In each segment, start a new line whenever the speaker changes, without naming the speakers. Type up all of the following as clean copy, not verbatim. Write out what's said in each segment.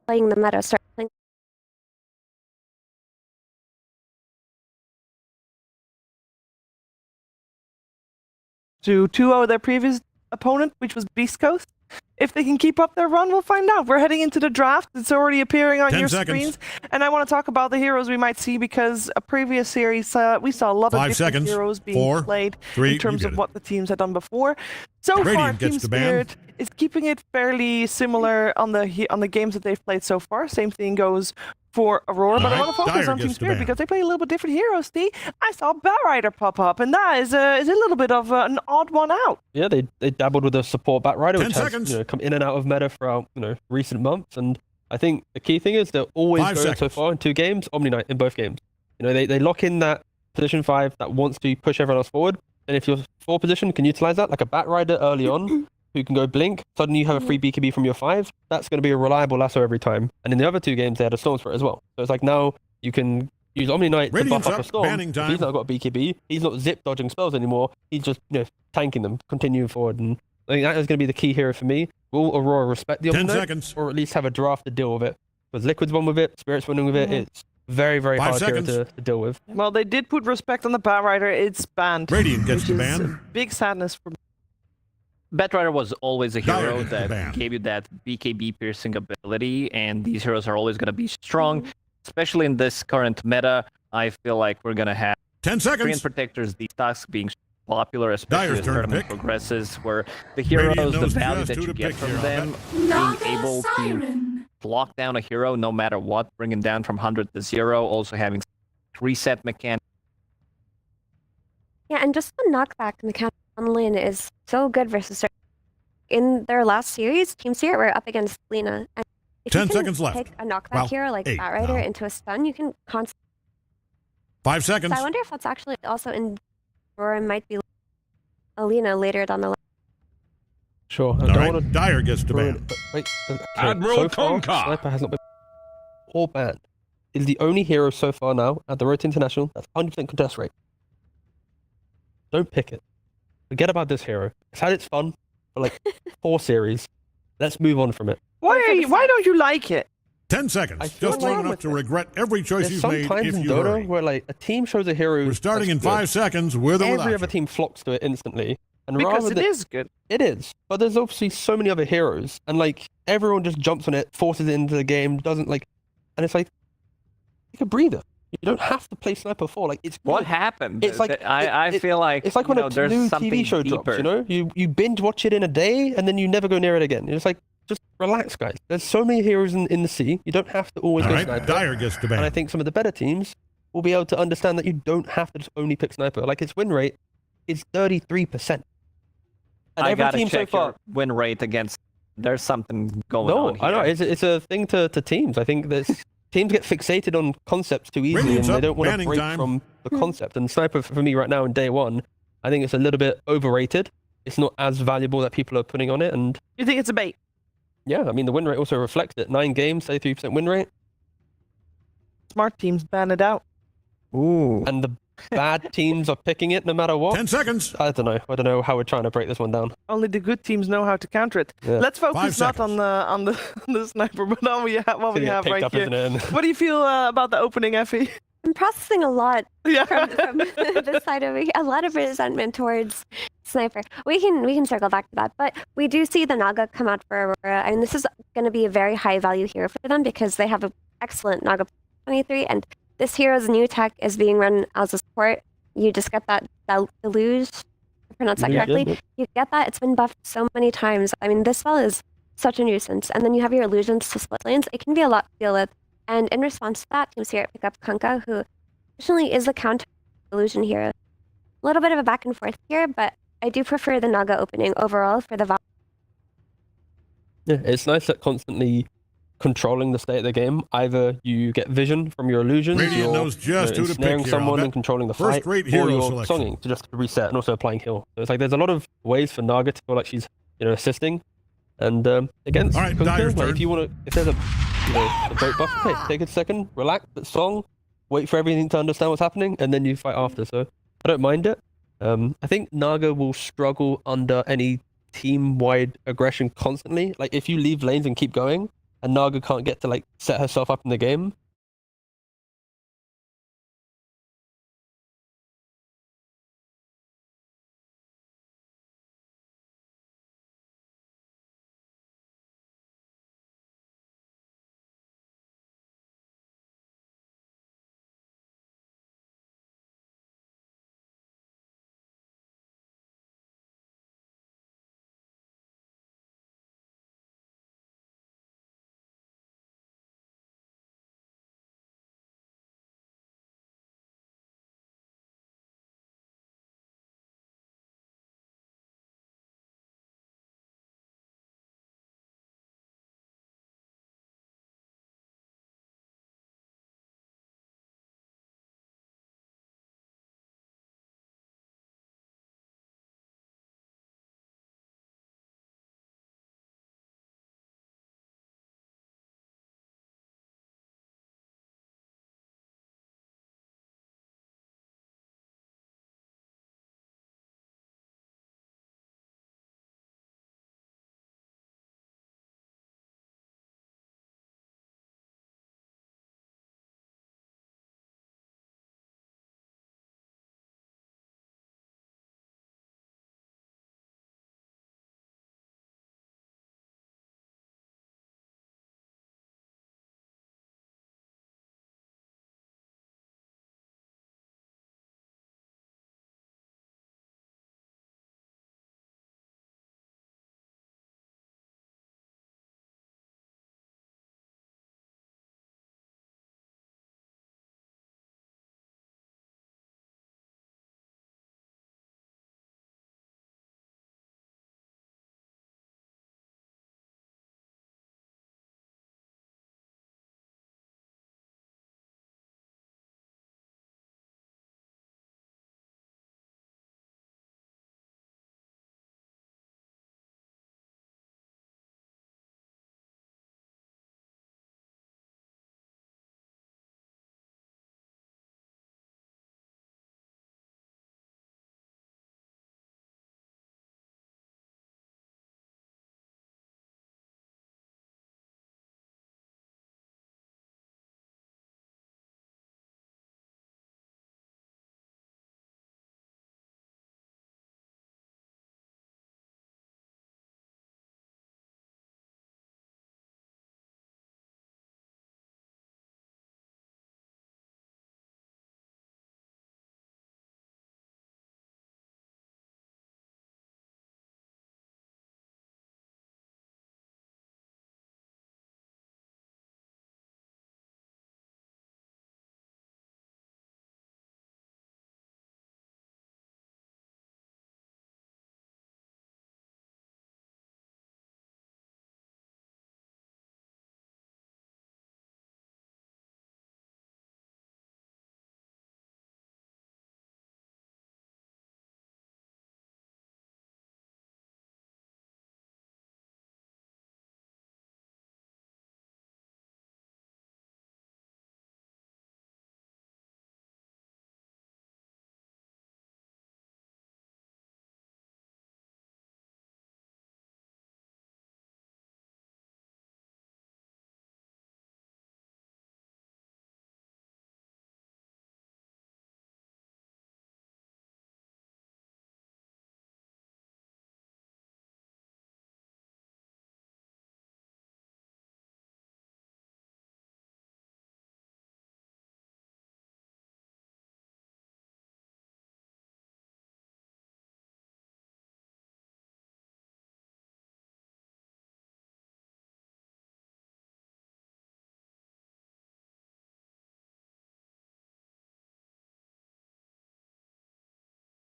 Playing the meta, start playing.
To 2-0 their previous opponent, which was Beast Coast. If they can keep up their run, we'll find out. We're heading into the draft. It's already appearing on your screens. And I want to talk about the heroes we might see, because a previous series, we saw a lot of different heroes being played in terms of what the teams had done before. So far, Team Spirit is keeping it fairly similar on the games that they've played so far. Same thing goes for Aurora, but I want to focus on Team Spirit because they play a little bit different heroes. Steve, I saw Batrider pop up, and that is a little bit of an odd one out.
Yeah, they dabbled with a support Batrider, which has come in and out of meta throughout recent months. And I think the key thing is they're always going so far in 2 games, Omni Knight in both games. They lock in that position 5 that wants to push everyone else forward, and if your 4 position can utilize that, like a Batrider early on, who can go blink, suddenly you have a free BKB from your 5, that's going to be a reliable lasso every time. And in the other 2 games, they had a Storm Spirit as well. So it's like now you can use Omni Knight to buff up a Storm. If he's not got BKB, he's not zip dodging spells anymore, he's just tanking them, continuing forward. And I think that is going to be the key hero for me. Will Aurora respect the Omni Knight, or at least have a draft to deal with it? Because Liquid's won with it, Spirit's winning with it, it's very, very hard hero to deal with.
Well, they did put respect on the Batrider, it's banned.
Radiant gets the ban.
Big sadness for me.
Batrider was always a hero that gave you that BKB piercing ability, and these heroes are always going to be strong, especially in this current meta. I feel like we're going to have
10 seconds.
Treant Protectors, these tasks being popular, especially as tournament progresses, where the heroes, the value that you get from them, being able to lock down a hero no matter what, bringing down from 100 to 0, also having reset mechanics.
Yeah, and just the knockback mechanic on lane is so good versus in their last series, Team Spirit were up against Lina. And if
10
you can
seconds left.
Pick a knockback hero like Batrider into a stun, you can constantly.
5 seconds.
So I wonder if that's actually also in, or it might be Alina later down the line.
Sure.
Dire gets the ban.
Wait,
Admiral
Tonka. Sniper has not been or banned. Is the only hero so far now at the Road to International that's 100% contest rate. Don't pick it. Forget about this hero. It's had its fun for like 4 series. Let's move on from it.
Why don't you like it?
10 seconds. Just long enough to regret every choice you've made
sometimes
if
in
you
Dota
hurry.
where like a team shows a hero.
We're starting in 5 seconds with or without
every other
you.
team flocks to it instantly. And
Because it is good.
It is. But there's obviously so many other heroes. And like everyone just jumps on it, forces it into the game, doesn't like, and it's like, take a breather. You don't have to play Sniper 4. Like it's
what
good.
happened.
It's like
I feel like
it's like when a new TV show drops. You binge watch it in a day and then you never go near it again. It's like just relax, guys. There's so many heroes in the sea. You don't have to always go Sniper.
Dire gets the ban.
And I think some of the better teams will be able to understand that you don't have to just only pick Sniper. Like its win rate is 33%. And
I
every
gotta
team
check
so far,
your win rate against. There's something going on here.
I know it's a thing to teams. I think that teams get fixated on concepts too easily, and they don't want to break from the concept. And Sniper for me right now in day 1, I think it's a little bit overrated. It's not as valuable that people are putting on it. And
you think it's a bait?
Yeah, I mean the win rate also reflects it. 9 games, 33% win rate.
Smart teams ban it out.
Ooh. And the bad teams are picking it no matter what.
10 seconds.
I don't know how we're trying to break this one down.
Only the good teams know how to counter it.
Yeah.
Let's focus not on the Sniper, but on what we have right here. What do you feel about the opening, Effie?
I'm processing a lot from this side of it. A lot of resentment towards Sniper. We can circle back to that, but we do see the Naga come out for Aurora, and this is going to be a very high value hero for them because they have an excellent Naga 23, and this hero's new tech is being run as a support. You just get that deluge, if I pronounce that correctly. You get that. It's been buffed so many times. I mean, this spell is such a nuisance. And then you have your illusions to split lanes. It can be a lot to deal with. And in response to that, teams here pick up Kunkka, who additionally is the counter illusion hero. A little bit of a back and forth here, but I do prefer the Naga opening overall for the Val.
Yeah, it's nice that constantly controlling the state of the game. Either you get vision from your illusions,
Radiant knows just who to
ensnaring
pick
someone
here.
and controlling the fight, or
hero
you're
selection.
songing to just reset and also applying heal. So it's like there's a lot of ways for Naga to feel like she's assisting. And against Kunkka, like if there's a great buff, okay, take a second, relax, song, wait for everything to understand what's happening, and then you fight after. So I don't mind it. I think Naga will struggle under any team-wide aggression constantly. Like if you leave lanes and keep going, and Naga can't get to like set herself up in the game,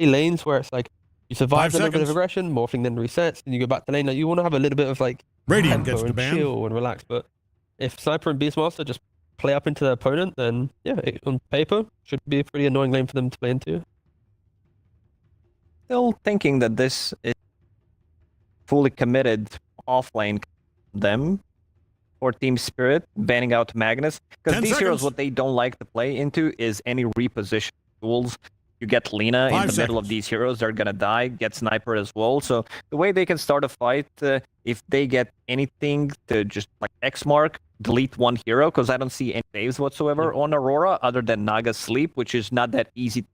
lanes where it's like you survive
5
a little bit of
seconds.
aggression, morphing then resets, and you go back to lane. Like, you want to have a little bit of like
Radiant
tempo
gets the
and
ban.
chill and relax. But if Sniper and Beastmaster just play up into their opponent, then yeah, on paper should be a pretty annoying lane for them to play into.
Still thinking that this is fully committed offlane them for Team Spirit, banning out Magnus. Because
10
these
seconds.
heroes, what they don't like to play into is any reposition duels. You get Lina
5
in the middle
seconds.
of these heroes, they're gonna die, get Sniper as well. So the way they can start a fight, if they get anything to just like X mark, delete one hero, because I don't see any saves whatsoever on Aurora other than Naga's sleep, which is not that easy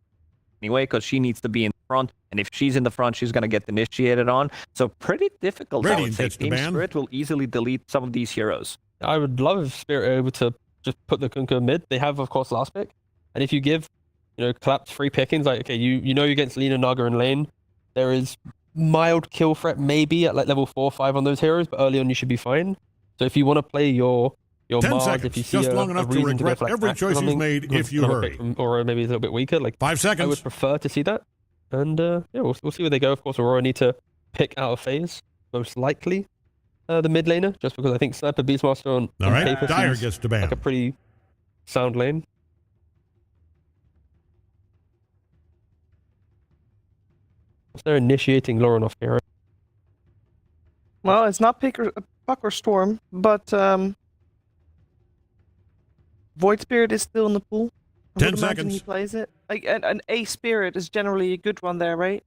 anyway, because she needs to be in front, and if she's in the front, she's gonna get initiated on. So pretty difficult. I would
Radiant
say
gets the
Team
ban.
Spirit will easily delete some of these heroes.
I would love if Spirit are able to just put the Kunkka mid. They have, of course, last pick, and if you give Collapse free pickings, like okay, you know against Lina, Naga, and lane, there is mild kill threat maybe at like level 4 or 5 on those heroes, but early on you should be fine. So if you want to play your
10
Mars,
seconds.
if you see
Just
a
long enough to
reason to go
regret
for, like,
every
Axe or
choice you've
something,
made if you
another
hurry.
pick from Aurora maybe is a little bit weaker. Like
5
I would
seconds.
prefer to see that, and yeah, we'll see where they go. Of course, Aurora need to pick out of phase, most likely the mid laner, just because I think Sniper Beastmaster on
All right.
paper
Dire
seems
gets the
like
ban.
a pretty sound lane. They're initiating Lauren off here.
Well, it's not Puck or Storm, but Void Spirit is still in the pool. I
10
would imagine
seconds.
he plays it. Like an A Spirit is generally a good one there, right?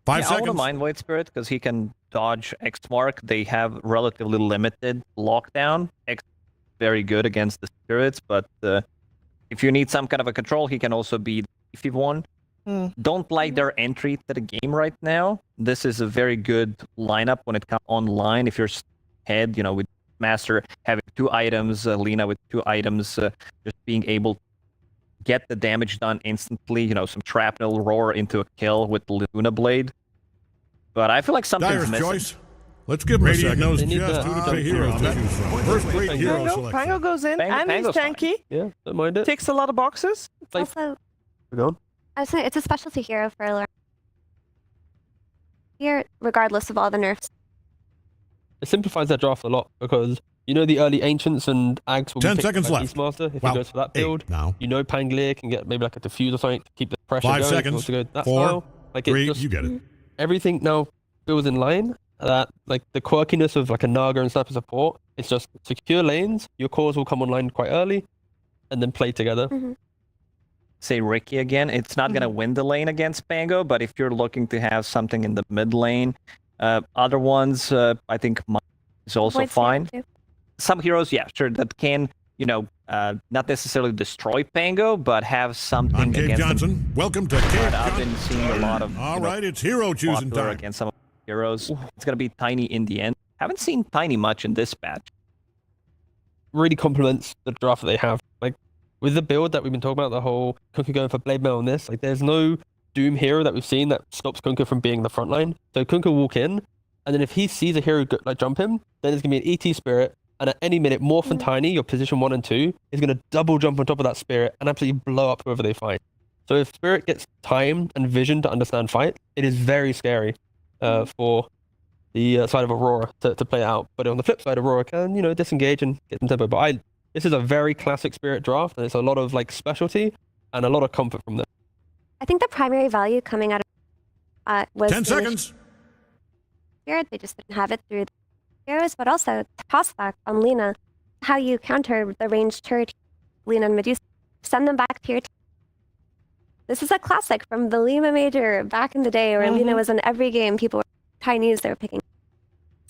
5
I
seconds.
wouldn't mind Void Spirit because he can dodge X mark. They have relatively limited lockdown. X very good against the spirits, but if you need some kind of a control, he can also be the beefy one. Don't like their entry to the game right now. This is a very good lineup when it comes online. If you're head, with Master having 2 items, Lina with 2 items, just being able to get the damage done instantly, some shrapnel roar into a kill with the Luna Blade. But I feel like something's
Dire's
missing.
choice. Let's give him a second. knows
They need
just
that.
who to hero to choose from. First great hero
Pango
selection.
goes in, and he's
Pango's fine.
tanky.
Yeah, don't mind it.
Ticks a lot of boxes.
It's
Like-
also,
We're going.
I was saying, it's a specialty hero for Lauren. Here, regardless of all the nerfs.
It simplifies their draft a lot because the early Ancients and Ags will
10
be picked
seconds
by
left.
Beastmaster if
Wow.
he goes for that
8
build.
now.
Pangolier can get maybe like a diffuse or something to keep the pressure
5
going.
seconds.
To go that
4,
style. Like
3,
it's just
you get it.
everything now builds in line. That like the quirkiness of like a Naga and Sniper support. It's just secure lanes. Your cores will come online quite early, and then play together.
Say Ricky again. It's not going to win the lane against Pango, but if you're looking to have something in the mid lane, other ones, I think mine is also
Void Spirit,
fine.
too.
Some heroes, yeah, sure, that can, not necessarily destroy Pango, but have something
I'm Cave
against them.
Johnson. Welcome to Cave
But I've
Johnson.
been seeing a lot of
All right, it's hero choosing
popular
time.
against some of the heroes. It's going to be Tiny in the end. Haven't seen Tiny much in this patch.
Really complements the draft that they have. Like with the build that we've been talking about, the whole Kunkka going for Blade Mail on this. Like there's no Doom hero that we've seen that stops Kunkka from being the front line. So Kunkka will walk in, and then if he sees a hero jump him, then there's gonna be an ET Spirit, and at any minute, Morph and Tiny, your position 1 and 2, is gonna double jump on top of that Spirit and absolutely blow up whoever they fight. So if Spirit gets time and vision to understand fight, it is very scary for the side of Aurora to play out. But on the flip side, Aurora can, disengage and get some tempo. But this is a very classic Spirit draft, and it's a lot of like specialty and a lot of comfort from them.
I think the primary value coming out of was
10
the
seconds.
Spirit. They just didn't have it through the heroes, but also tossback on Lina. How you counter the ranged turret, Lina and Medusa. Send them back to your team. This is a classic from the Lima Major back in the day where Lina was in every game. People were Chinese, they were picking.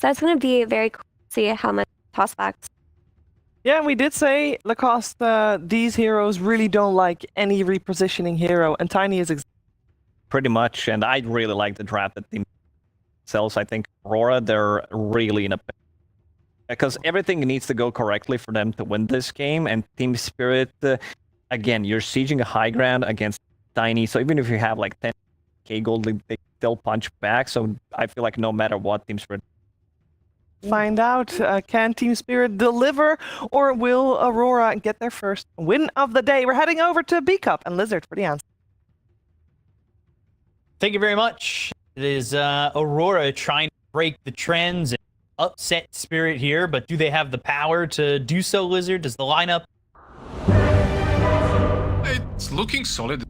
So it's going to be very cool to see how much tossbacks.
Yeah, and we did say, Lacoste, these heroes really don't like any repositioning hero, and Tiny is
Pretty much, and I really like the draft that team sells. I think Aurora, they're really in a... Because everything needs to go correctly for them to win this game, and Team Spirit, again, you're sieging a high ground against Tiny, so even if you have like 10k gold, they still punch back, so I feel like no matter what, Team Spirit...
find out, can Team Spirit deliver, or will Aurora get their first win of the day? We're heading over to B Cup and Lizard for the answer.
Thank you very much. It is Aurora trying to break the trends and upset Spirit here, but do they have the power to do so, Lizard? Does the lineup...
It's looking solid.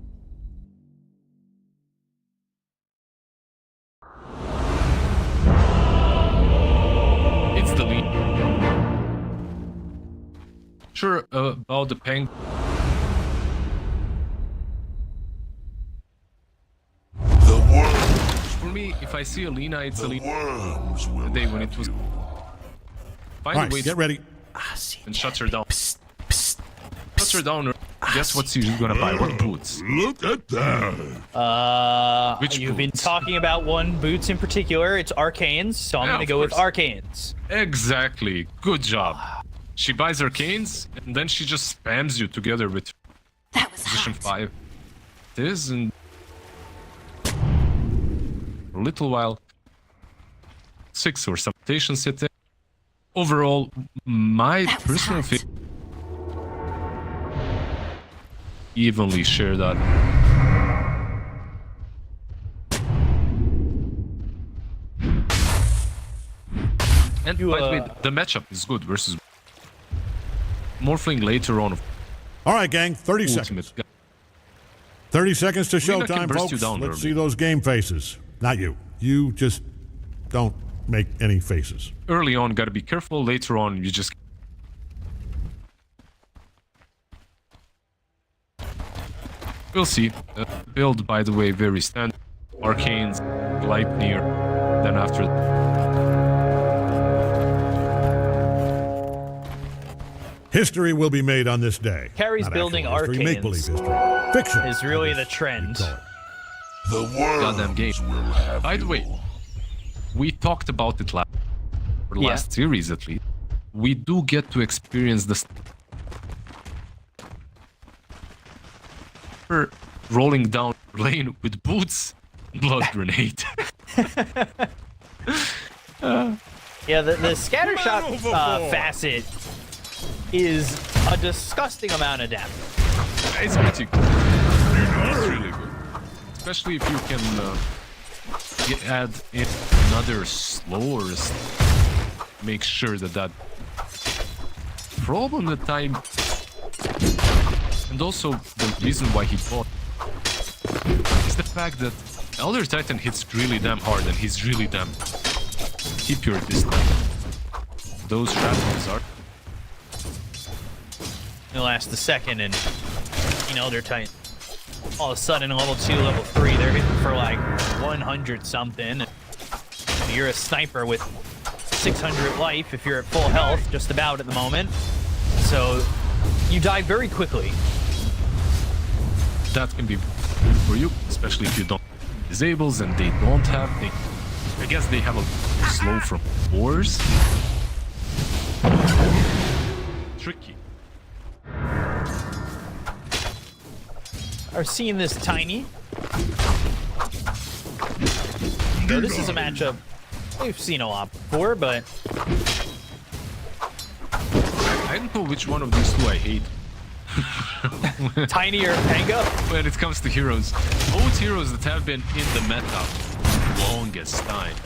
It's the lead. Sure about the Peng. For me, if I see Alina, it's a lead. The day when it was. Find a way
get ready.
And shuts her down. Shuts her down. Guess what she's gonna buy? What boots?
Look at that.
Which
You've been
boots?
talking about one boots in particular. It's Arcanes, so I'm
Yeah,
gonna
of
go with
course.
Arcanes.
Exactly. Good job. She buys Arcanes, and then she just spams you together with position 5. It is, and for a little while, 6 or some stations hit it. Overall, my personal favorite evenly share that. And by the way, the matchup is good versus Morphling later on.
All right, gang, 30
Ultimate
seconds.
guy.
30 seconds to
Lina can
showtime,
burst
folks.
you down
Let's
early.
see those game faces. Not you. You just don't make any faces.
Early on, gotta be careful. Later on, you just... We'll see. Build, by the way, very standard. Arcanes, Gleipnir, then after...
History will be made on this day.
Carrie's
Not
building
actual history,
Arcanes
make-believe history. Fiction
is really the
you
trend.
call it.
Goddamn game. By the way, we talked about it last series at least. We do get to experience the rolling down lane with boots, blood grenade.
Yeah, the scatter shot facet is a disgusting amount of damage.
It's pretty good. It's really good. Especially if you can add in another slower, make sure that problem the time, and also the reason why he bought is the fact that Elder Titan hits really damn hard and he's really damn keep your distance. Those shadows are.
It'll last a second and Elder Titan. All of a sudden, level 2, level 3, they're hitting for like 100 something. You're a sniper with 600 life if you're at full health, just about at the moment. So you die very quickly.
That can be for you, especially if you don't disables and they don't have. I guess they have a slow from wars. Tricky.
Are seeing this Tiny. So this is a matchup we've seen a lot before, but
I don't know which one of these two I hate.
Tiny or Panga?
When it comes to heroes, both heroes that have been in the meta longest time.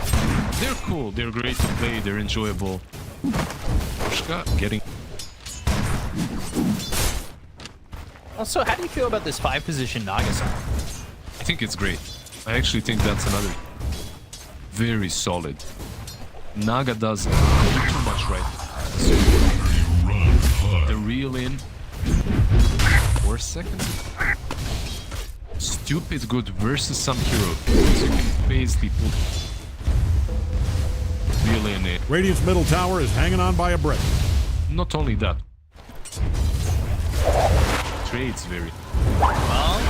They're cool, they're great to play, they're enjoyable. Pushka getting.
Also, how do you feel about this 5-position Nagasa?
I think it's great. I actually think that's another very solid. Naga does way too much right. So the reel in 4 seconds. Stupid good versus some hero. So you can basically pull reel in it.
Radiant's middle tower is hanging on by a breath.
Not only that. Trades very.
Well,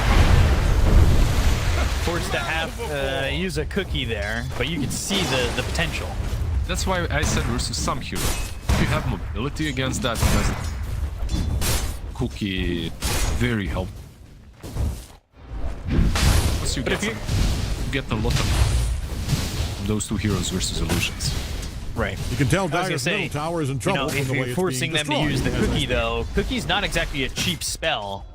forced to have use a cookie there, but you can see the potential.
That's why I said versus some hero. If you have mobility against that, cookie very helpful. Plus you get a lot of those two heroes versus illusions.
Right.
You can tell
I was gonna
Dire's
say,
middle tower is in trouble.
if
from the way
you're
it's
forcing
being
them to use the
destroyed.
cookie, though, cookie's not exactly a cheap spell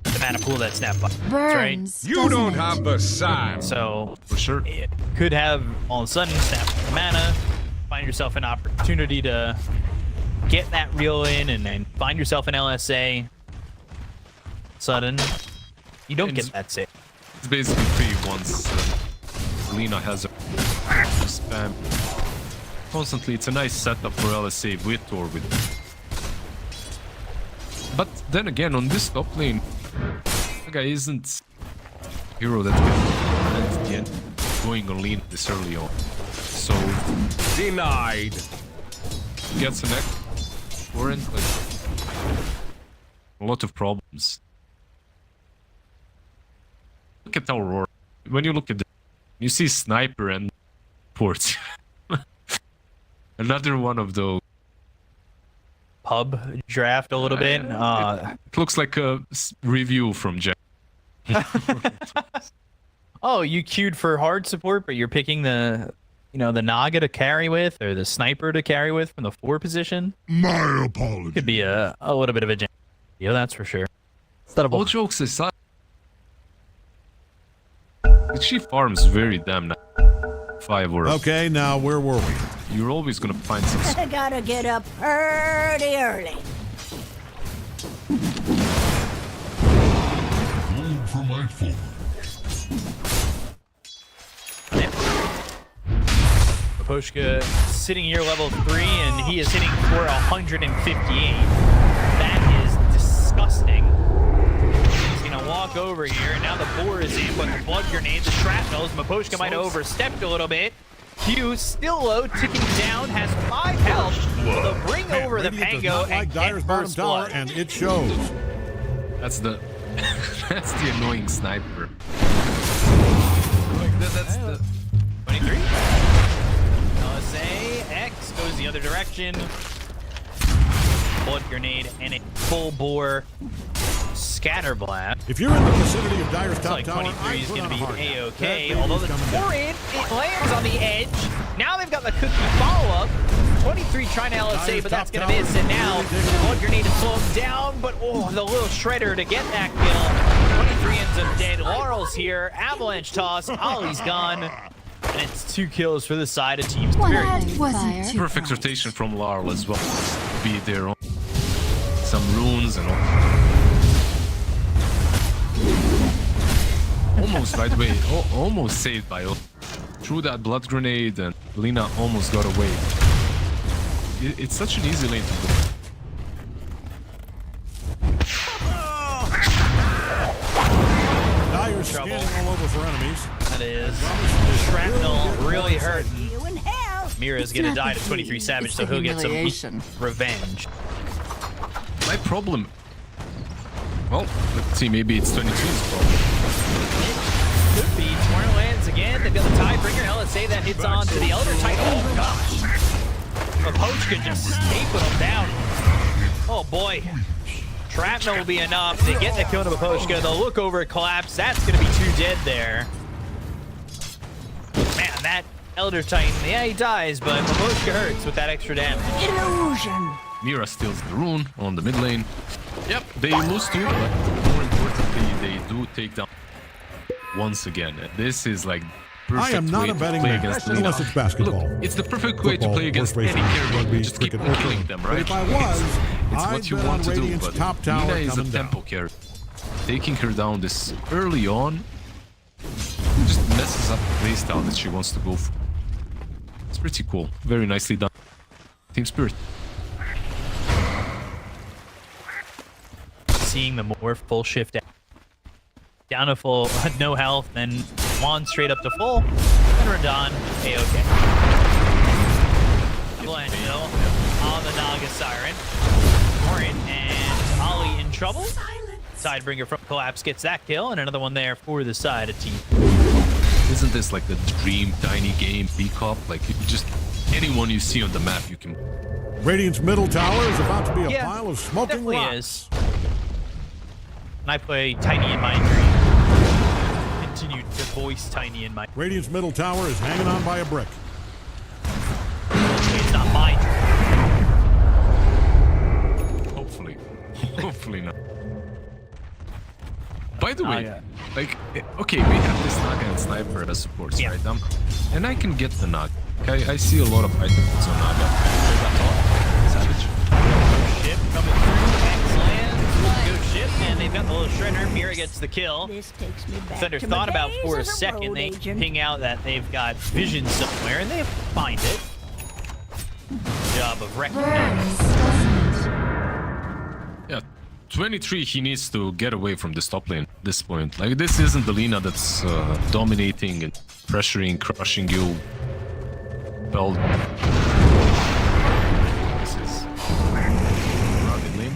to the mana pool that Snapfire. Right?
You don't have the sign.
So
For sure.
it could have all of a sudden Snapfire mana, find yourself an opportunity to get that reel in and then find yourself an LSA. Sudden, you don't get that save.
It's basically free once Lina has a spam. Constantly, it's a nice setup for LSA with or with. But then again, on this top lane, the guy isn't a hero that can end the end going on Lina this early on. So
Denied.
gets an X warrant, like a lot of problems. Look at Aurora. When you look at you see Sniper and Port. Another one of those.
Pub draft a little bit.
It looks like a review from Jack.
Oh, you queued for hard support, but you're picking the, the Naga to carry with or the Sniper to carry with from the 4 position.
My apologies.
Could be a little bit of a jam. Yeah, that's for sure.
All jokes aside, she farms very damn nice. 5 or
Okay, now where were we?
You're always gonna find some.
I gotta get up pretty early.
Going for my phone.
Maposhka sitting here level 3, and he is hitting for 158. That is disgusting. He's gonna walk over here, and now the boar is in, but the blood grenade, the shrapnels, Maposhka might have overstepped a little bit. Q still low, ticking down, has 5 health. They'll bring over the Pango and get first blood.
And it shows.
That's the that's the annoying sniper. Like that's the
23. LSA, X goes the other direction. Blood grenade and a full bore scatter blast.
If you're in the vicinity of Dire's
Looks
top
like
tower,
23 is
put
going
on
to
a
be
hard hat.
A-okay,
That
although the
baby's coming down.
torrent, it lands on the edge. Now they've got the cookie follow-up. 23 trying to LSA, but that's going to miss, and now blood grenade to slow him down, but oh, the little shredder to get that kill. 23 ends up dead. Laurel's here, avalanche toss, Ollie's gone, and it's 2 kills for the side of Team Spirit.
perfect rotation from Laurel as well. Be there on some runes and all. Almost, by the way, almost saved by threw that blood grenade, and Lina almost got away. It's such an easy lane to go.
Dire's scanning all over for enemies.
That is shrapnel really hurting. Mira's gonna die to 23 Savage, so he'll get some revenge.
My problem. Well, let's see, maybe it's 23's problem.
Could be. Tomorrowlands again. They've got the Tiebreaker LSA that hits on to the Elder Titan. Oh gosh. Mapochka just stapling him down. Oh boy. Shrapnel will be enough to get the kill to Mapochka. The look over collapse. That's going to be 2 dead there. Man, that Elder Titan, yeah, he dies, but Mapochka hurts with that extra damage.
Illusion.
Mira steals the rune on the mid lane. Yep, they lose too, but more importantly, they do take down once again. This is like perfect
I am not
way
a
to
betting
play
man,
against
unless
Lina.
it's basketball.
Look, it's the perfect way to play against
horse
any
racing,
character.
rugby,
Just keep
cricket, or
killing
swimming.
them,
But
right?
if I was,
it's
I'd
what you
bet
want
on
to do,
Radiant's
but
top tower
Lina is a
coming down.
tempo character. Taking her down this early on just messes up the playstyle that she wants to go for. It's pretty cool. Very nicely done. Team Spirit.
Seeing the more full shift down to full, no health, then Juan straight up to full, and Radon, A-okay. Glendale on the Naga Siren. Warren and Ollie in trouble. Sidebringer from Collapse gets that kill, and another one there for the side of Team.
Isn't this like the dream tiny game peacock? Like you just anyone you see on the map you can.
Radiant's middle tower is about to be a
Yeah,
pile of smoking
definitely
rocks.
is. And I play Tiny in my dream. Continue to voice Tiny in my.
Radiant's middle tower is hanging on by a brick.
It's not my dream.
Hopefully not. By the way, like, okay, we have this Naga and Sniper as supports, right? And I can get the Naga. I see a lot of items on Naga. Savage.
Ship coming through, X lands, go ship, and they've got the little Shredder. Mira gets the kill.
This takes me back
Thunder
to my
thought about
days
for a
as
second,
road
they
agent.
ping out that they've got vision somewhere, and they find it. Job of recognizing.
Yeah, 23, he needs to get away from this top lane at this point. Like, this isn't the Lina that's dominating and pressuring, crushing you. Well, this is rugged lane.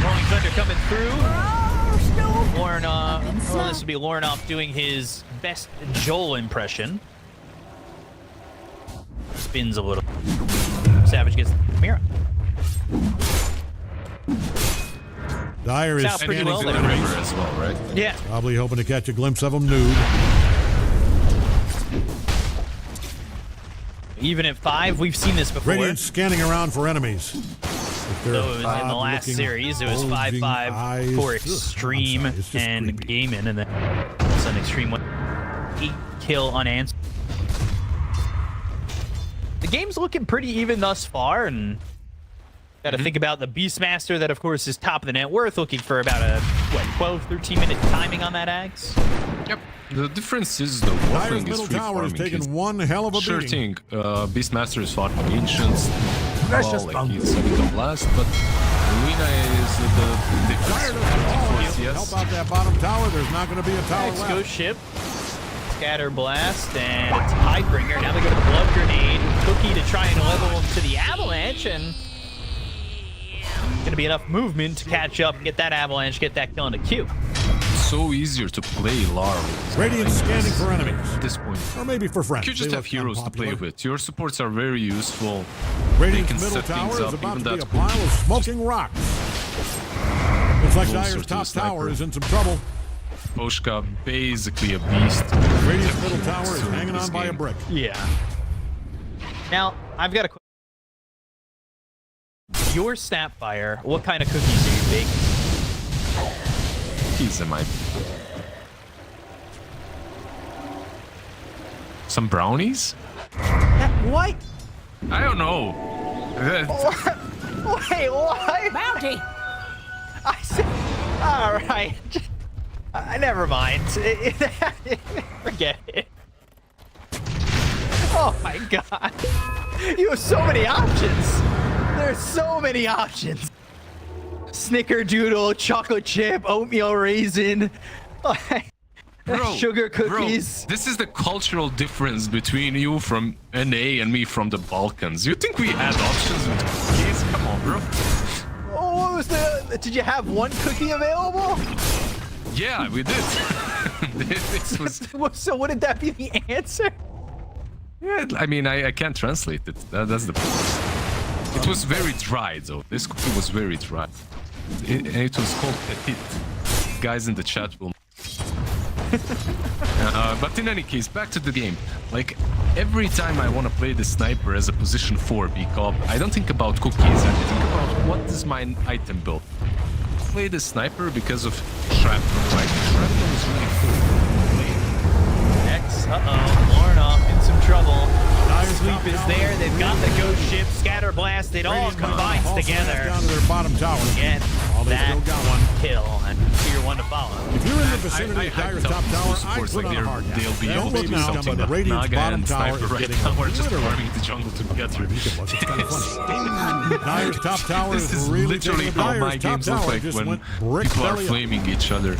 Rolling Thunder coming through. Lauren, well, this would be Lauren doing his best Joel impression. Spins a little. Savage gets Mira.
Dire is
Sounds pretty
scanning
well
for
there.
enemies.
As well, right?
Yeah.
Probably hoping to catch a glimpse of him nude.
Even at 5, we've seen this before.
Radiant scanning around for enemies. With their
So in the last
odd-looking,
series, it was
bulging
5-5
eyes.
for
Ugh,
Extreme
I'm sorry, it's just
and
creepy.
Gaiman, and then Sun Extreme went 8 kill unanswered. The game's looking pretty even thus far, and got to think about the Beastmaster that, of course, is top of the net worth, looking for about a, 12-13 minute timing on that Axe.
Yep. The difference is the
Dire's
Waffling is
middle
free
tower has
farming.
taken one hell of a
Sure
beating.
thing. Beastmaster is fought from Ancients.
Precious
Well, like he's having a blast, but Lina is the
Dire
difference.
doesn't help out that bottom tower. There's not going to be a tower
Axe
left.
goes ship. Scatter Blast, and it's Tidebringer. Now they go to the Blood Grenade. Cookie to try and level him to the Avalanche, and gonna be enough movement to catch up and get that Avalanche, get that kill into Q.
So easier to play Lara.
Radiant scanning for enemies.
At this point.
Or maybe for friends.
You just
They
have
look
heroes to play
unpopular.
with. Your supports are very useful.
Radiant's
They can
middle
set things
tower is
up,
about
even
to be
that
a pile of smoking rocks. Looks like
Closer
Dire's
to
top
the
tower
sniper.
is in some trouble.
Poshka, basically a beast.
Radiant's middle tower is hanging on by a brick.
Yeah. Now, I've got a question. Your Snapfire, what kind of cookies do you bake?
He's in my... Some brownies?
What?
I don't know.
Wait, what?
Bounty.
I said, all right. Never mind. Forget it. Oh my god. You have so many options. There's so many options. Snickerdoodle, chocolate chip, oatmeal raisin, sugar cookies.
Bro, this is the cultural difference between you from NA and me from the Balkans. You think we had options with cookies? Come on, bro.
Oh, what was the? Did you have one cookie available?
Yeah, we did. This was...
So wouldn't that be the answer?
Yeah, I mean, I can't translate it. That's the problem. It was very dry, though. This cookie was very dry. It was called petit. Guys in the chat will... but in any case, back to the game. Like, every time I want to play the sniper as a position 4 because I don't think about cookies. I think about what is my item build. I play the sniper because of shrapnel. Like, shrapnel is really cool.
X, Lornoff in some trouble. Sleep is there. They've got the ghost ship, scatter blast. It all combines together.
Down to their bottom tower.
Again,
They
that
still got one.
kill and tier 1 to follow.
If you're in the vicinity of Dire's top tower, I'd put on a hard hat.
They'll be
Don't
able to
look
do
now,
something
but
that
Radiant's
Naga
bottom
and
tower
Sniper
is
right
getting
now are just
literally-
farming the jungle together.
It's kind of funny. Dire's top tower
This
is
is
really
literally
taking
how
Dire's
my
top
games look
tower
like
just
when
went brick
people are
belly up.
flaming each other.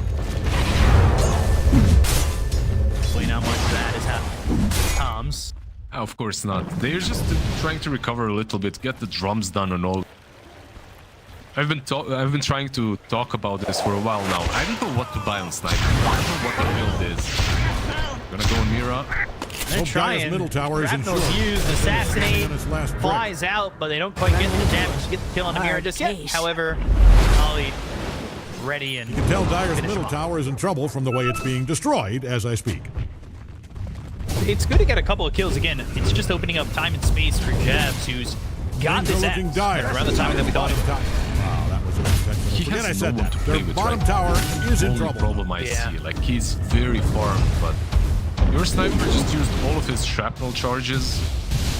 Hopefully not much of that is happening. Tom's.
Of course not. They're just trying to recover a little bit, get the drums done and all. I've been trying to talk about this for a while now. I don't know what to buy on Sniper. I don't know what the build is. Gonna go on Mira.
They're trying.
middle tower is
Grapnel's
insured.
used, assassinate,
On his last break.
flies out, but they don't quite get the damage to get the kill on the Mira just yet.
Case.
However, Ollie ready and
You can tell Dire's
finish
middle
him off.
tower is in trouble from the way it's being destroyed as I speak.
It's good to get a couple of kills again. It's just opening up time and space for Jabs, who's got this
Looking
axe
Dire.
around the time that we thought.
Wow, that was an intentional
he
forget I
has no
said
one
that.
to play
Their
with
bottom
right
tower
now.
is in
Only
trouble.
problem I see. Like, he's very farmed, but your sniper just used all of his shrapnel charges.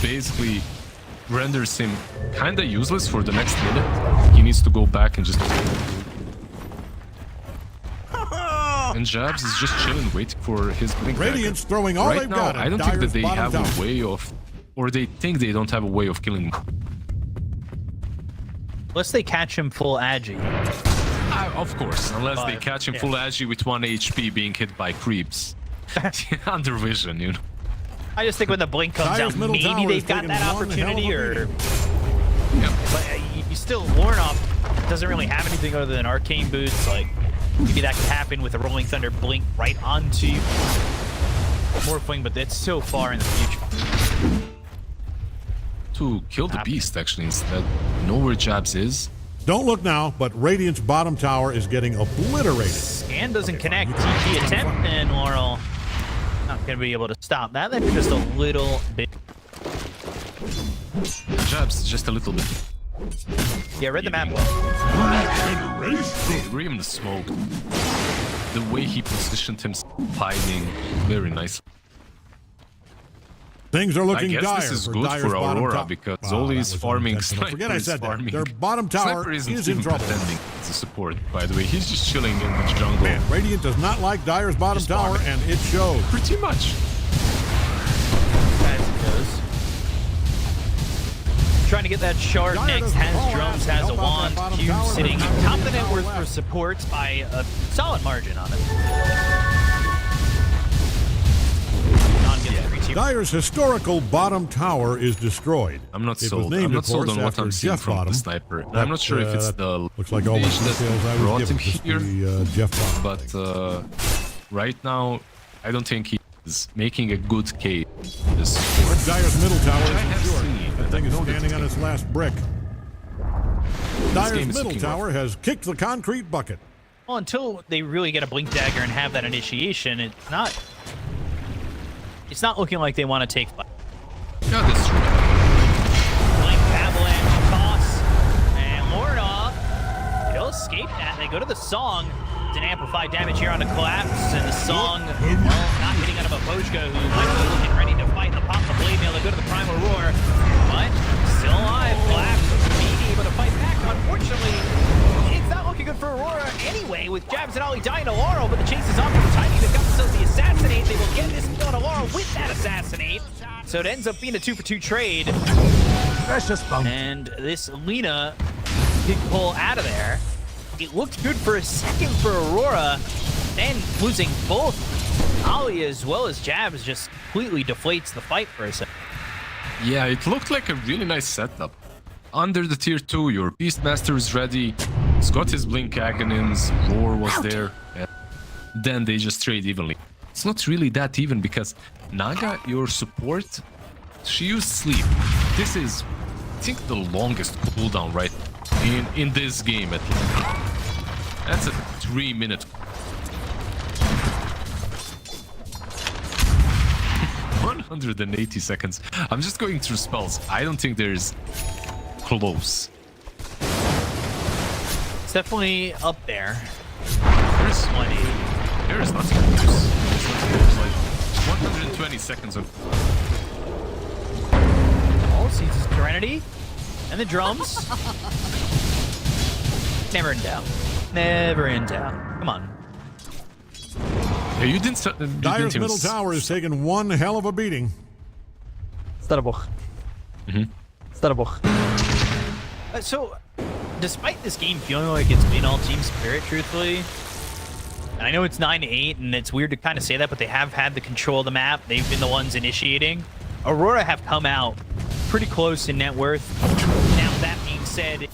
Basically renders him kinda useless for the next minute. He needs to go back and just... And Jabs is just chilling, waiting for his blink
Radiant's
dagger.
throwing all
Right
they've
now,
got.
I don't think that they have a way of... Or they think they don't have a way of killing him.
Unless they catch him full agi.
Of course, unless they catch him full agi with 1 HP being hit by creeps. Under vision, you know.
I just think when the blink comes
Dyer's
out,
middle
maybe
tower
they've
is
got
taking
that
one
opportunity,
hell of a
or...
Yeah.
But you still, Warnoff doesn't really have anything other than arcane boots. Like, maybe that could happen with a Rolling Thunder blink right onto Morphling, but that's so far in the future.
To kill the beast, actually, instead. Know where Jabs is.
Don't look now, but Radiant's bottom tower is getting obliterated.
Scan doesn't connect. TP attempt, and Laurel not going to be able to stop that. That's just a little bit.
Jabs, just a little bit.
Yeah, read the map.
Read him the smoke. The way he positioned himself, hiding very nicely.
Things are looking dire.
I guess this is good for Aurora because Zoli is farming, Sniper
Forget I
is
said
farming.
that. Their bottom tower
Sniper isn't
is in
even
trouble.
pretending as a support, by the way. He's just chilling in the jungle.
Man, Radiant does not like Dyer's bottom tower, and it shows.
Pretty much.
As it goes. Trying to get that shard next, has drums, has a wand. Q sitting top of the net worth for supports by a solid margin on it.
Dyer's historical bottom tower is destroyed.
I'm not
It was
sold.
named,
I'm not
of
sold
course,
on what
after
I'm seeing
Jeff
from
Bottom.
the Sniper. I'm not sure if it's the
looks like all the
location
details I
that brought
was
him
given.
here,
The Jeff Bottom.
but right now, I don't think he's making a good case. This
Dyer's middle tower
I have
is
seen,
secured.
but
The thing
I
is
know that
standing on its last brick.
game
Dyer's
is
middle
looking
tower has kicked the concrete bucket.
Well, until they really get a blink dagger and have that initiation, it's not looking like they want to take fight.
Yeah, that's true.
Blink avalanche toss, and Lordoff, he'll escape that. They go to the song. It's an amplified damage here on the collapse, and the song, well, not getting out of a Poshka who might be looking ready to fight the pop the blade mail. They go to the primal roar, but still alive. Collapse being able to fight back. Unfortunately, it's not looking good for Aurora anyway, with Jabs and Ollie dying to Laurel, but the chase is on from the timing. They've got themselves the assassinate. They will get this kill to Laurel with that assassinate. So it ends up being a 2-for-2 trade.
Precious bump.
And this Lina did pull out of there. It looked good for a second for Aurora, then losing both Ollie as well as Jabs just completely deflates the fight for a second.
Yeah, it looked like a really nice setup. Under the tier 2, your Beastmaster is ready. He's got his Blink Aghanim's, Roar was there. And then they just trade evenly. It's not really that even because Naga, your support, she used Sleep. This is, I think, the longest cooldown right in this game at least. That's a 3-minute. 180 seconds. I'm just going through spells. I don't think there's close.
It's definitely up there.
There's 180. There is nothing close. There's like 120 seconds of.
All sees his Serenity and the drums. Never in doubt. Never in doubt. Come on.
Yeah, you didn't.
Dyer's middle tower is taking one hell of a beating.
Starboch. Starboch.
So, despite this game feeling like it's been all team spirit, truthfully, and I know it's 9-8, and it's weird to kind of say that, but they have had the control of the map. They've been the ones initiating. Aurora have come out pretty close in net worth. Now, that being said,